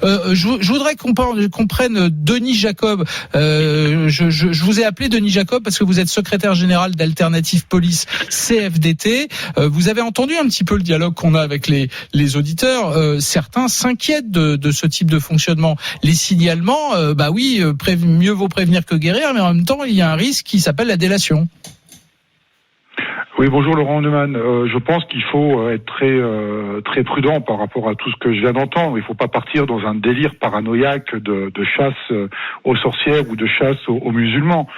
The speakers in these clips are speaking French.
Je voudrais qu'on prenne Denis Jacob. Je vous ai appelé Denis Jacob parce que vous êtes secrétaire général d'Alternative Police CFDT. Vous avez entendu un petit peu le dialogue qu'on a avec les auditeurs. Certains s'inquiètent de ce type de fonctionnement. Les signalements, mieux vaut prévenir que guérir, mais en même temps, il y a un risque qui s'appelle la délation. Oui, bonjour Laurent Neumann. Je pense qu'il faut être très prudent par rapport à tout ce que je viens d'entendre. Il ne faut pas partir dans un délire paranoïaque de chasse aux sorcières ou de chasse aux musulmans.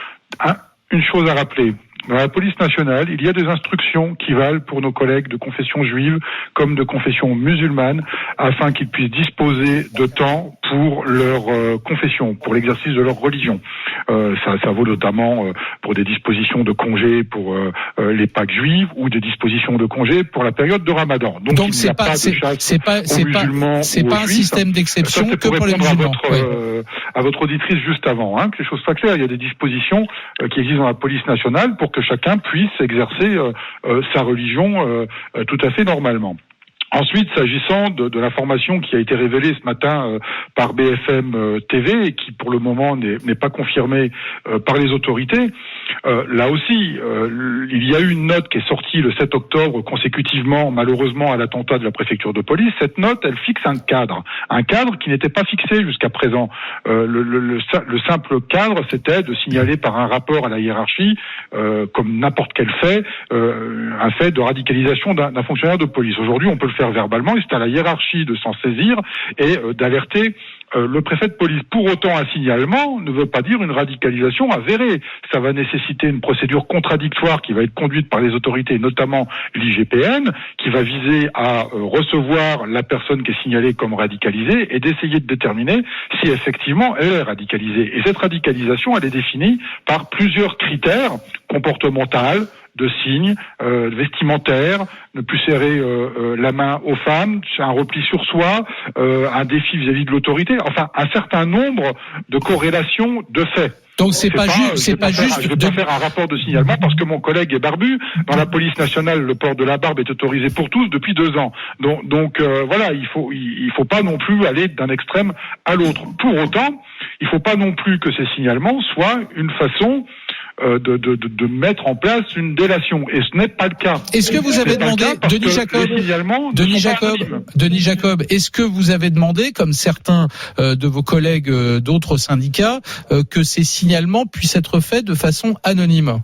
Une chose à rappeler. Dans la police nationale, il y a des instructions qui valent pour nos collègues de confession juive comme de confession musulmane afin qu'ils puissent disposer de temps pour leur confession, pour l'exercice de leur religion. Ça vaut notamment pour des dispositions de congés pour les Pâques juives ou des dispositions de congés pour la période de Ramadan. Donc il n'y a pas de chasse aux musulmans ou aux un juifs. système d'exception ça, que pour les musulmans. À votre auditrice juste avant, que les choses soient claires. Il y a des dispositions qui existent dans la police nationale pour que chacun puisse exercer sa religion tout à fait normalement. Ensuite, s'agissant de l'information qui a été révélée ce matin par BFM TV et qui pour le moment n'est pas confirmée par les autorités, là aussi, il y a eu une note qui est sortie le 7 octobre consécutivement, malheureusement, à l'attentat de la préfecture de police. Cette note, elle fixe un cadre qui n'était pas fixé jusqu'à présent. Le simple cadre, c'était de signaler par un rapport à la hiérarchie, comme n'importe quel fait, un fait de radicalisation d'un fonctionnaire de police. Aujourd'hui, on peut le faire verbalement, et c'est à la hiérarchie de s'en saisir et d'alerter le préfet de police. Pour autant, un signalement ne veut pas dire une radicalisation avérée. Ça va nécessiter une procédure contradictoire qui va être conduite par les autorités, notamment l'IGPN, qui va viser à recevoir la personne qui est signalée comme radicalisée et d'essayer de déterminer si effectivement elle est radicalisée. Et cette radicalisation, elle est définie par plusieurs critères comportementaux, de signes, vestimentaires, ne plus serrer la main aux femmes, un repli sur soi, un défi vis-à-vis de l'autorité, enfin un certain nombre de corrélations de faits. Donc c'est pas juste. Je vais pas faire un rapport de signalement parce que mon collègue est barbu. Dans la police nationale, le port de la barbe est autorisé pour tous depuis 2 ans. Donc voilà, il faut pas non plus aller d'un extrême à l'autre. Pour autant, il faut pas non plus que ces signalements soient une façon de mettre en place une délation, et ce n'est pas le cas. Est-ce que vous avez demandé, Denis Jacob, est-ce que vous avez demandé, comme certains de vos collègues d'autres syndicats, que ces signalements puissent être faits de façon anonyme ?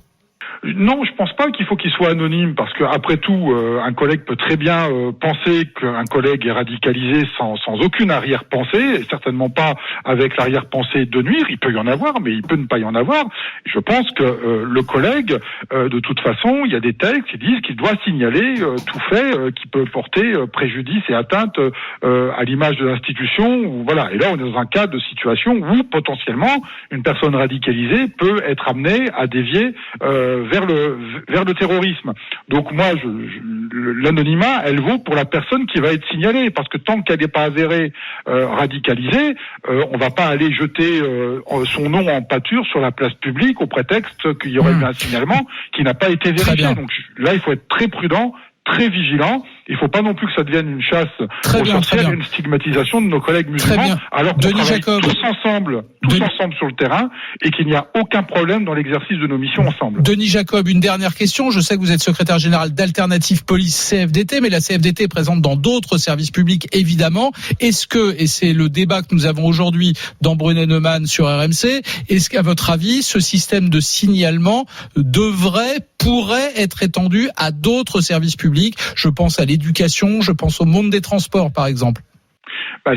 Non, je pense pas qu'il faut qu'il soit anonyme, parce que après tout, un collègue peut très bien penser qu'un collègue est radicalisé sans aucune arrière-pensée, et certainement pas avec l'arrière-pensée de nuire. Il peut y en avoir, mais il peut ne pas y en avoir. Je pense que le collègue, de toute façon, il y a des textes qui disent qu'il doit signaler tout fait qui peut porter préjudice et atteinte à l'image de l'institution. Ou voilà. Et là, on est dans un cas de situation où potentiellement une personne radicalisée peut être amenée à dévier vers le terrorisme. Donc moi, l'anonymat, elle vaut pour la personne qui va être signalée, parce que tant qu'elle n'est pas avérée radicalisée, on va pas aller jeter son nom en pâture sur la place publique au prétexte qu'il y aurait eu un signalement qui n'a pas été vérifié. Donc là, il faut être très prudent, très vigilant. Il ne faut pas non plus que ça devienne une chasse aux sorcières, une stigmatisation de nos collègues musulmans, alors qu'on travaille tous ensemble sur le terrain, et qu'il n'y a aucun problème dans l'exercice de nos missions ensemble. Denis Jacob, une dernière question. Je sais que vous êtes secrétaire général d'Alternative Police CFDT, mais la CFDT est présente dans d'autres services publics, évidemment. Est-ce que, et c'est le débat que nous avons aujourd'hui dans Brunet-Neumann sur RMC, est-ce qu'à votre avis, ce système de signalement pourrait être étendu à d'autres services publics? Je pense à l'éducation, je pense au monde des transports, par exemple.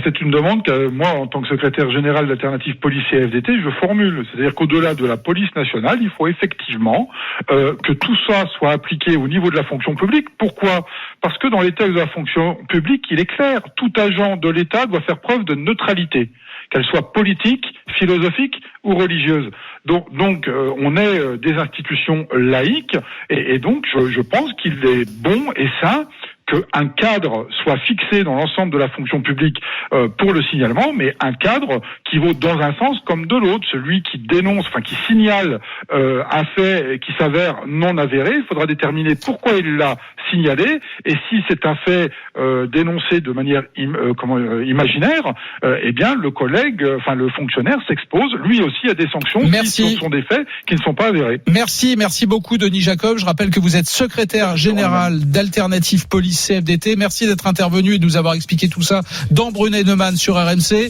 C'est une demande que moi, en tant que secrétaire général d'Alternative Police CFDT, je formule. C'est-à-dire qu'au-delà de la police nationale, il faut effectivement que tout ça soit appliqué au niveau de la fonction publique. Pourquoi ? Parce que dans les textes de la fonction publique, il est clair, tout agent de l'État doit faire preuve de neutralité, qu'elle soit politique, philosophique ou religieuse. Donc on est des institutions laïques, et donc je pense qu'il est bon et sain qu'un cadre soit fixé dans l'ensemble de la fonction publique pour le signalement, mais un cadre qui vaut dans un sens comme de l'autre. Celui qui dénonce, enfin qui signale un fait qui s'avère non avéré, il faudra déterminer pourquoi il l'a signalé, et si c'est un fait dénoncé de manière imaginaire, eh bien le collègue, le fonctionnaire s'expose lui aussi à des sanctions si ce sont des faits qui ne sont pas avérés. Merci beaucoup Denis Jacob. Je rappelle que vous êtes secrétaire général d'Alternative Police CFDT. Merci d'être intervenu et de nous avoir expliqué tout ça dans Brunet Neumann sur RMC.